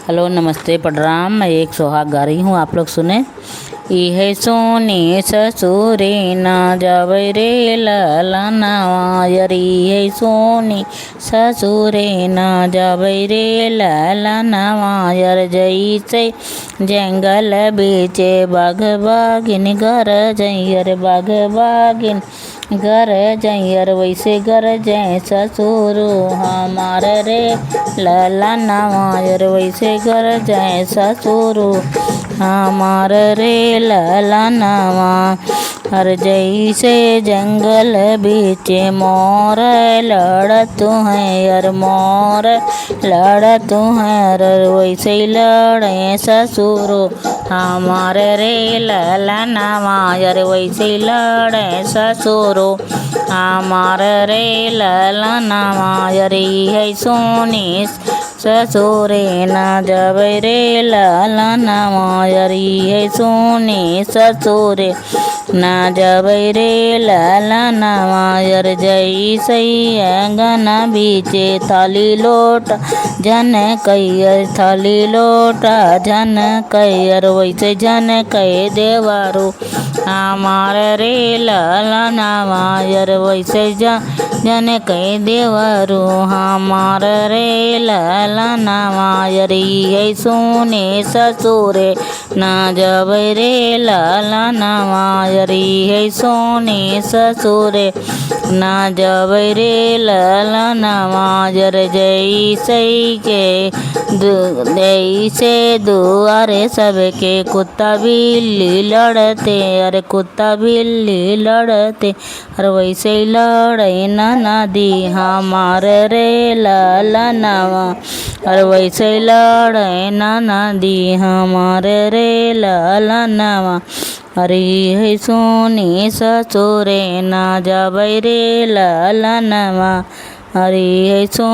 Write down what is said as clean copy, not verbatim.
Hello नमस्ते प्रणाम। मैं एक सुहाग गा रही हूँ, आप लोग सुने। इहे सोने ससुरे ना जावे रे ललनवा यरी, इहे सोने ससुरे ना जावे रे ललनवा यर। जैसे जंगल बीचे बाघ बाघिन घर जैयर, बाघ बाघिन घर जैयर, वैसे घर जय ससुर हमार रे ललनवा यर, वैसे घर जय ससुर हमार रे ललनवा। हर जैसे जंगल बीच मोर लड़त है यार, मोर लड़त है यार, वैसे लड़े ससुर हमार रे ललनवा यार, वैसे लड़े ससुर हमार रे ललनवा यार। है सोनी ससुरे ना जावे रे ललनवा यार, है सोनी ससुरे ना जावे रे ललनवा यार। जैसे आंगन बीचे थाली लोट जन कैयर, थाली लोटा जन कैयर, वैसे जन कै देवारो हमार रे ललनवा यार, वैसे जन कै देवारो हमार रे ललनवा यार। है सोने ससुरे ना जावे रे ललनवा यार, है सोने ससुरे ना जावे रे ललनवा यार। जैसे दुआरे सबके कुत्ता बिल्ली लड़ते, अरे कुत्ता बिल्ली लड़ते, अरे वैसे लड़े ननदी हमार रे ललनवा, अरे वैसे लड़े ननदी हमार रे ललनवा। अरे है सोनी ससुरे ना जावे रे ललनवा, अरे है सो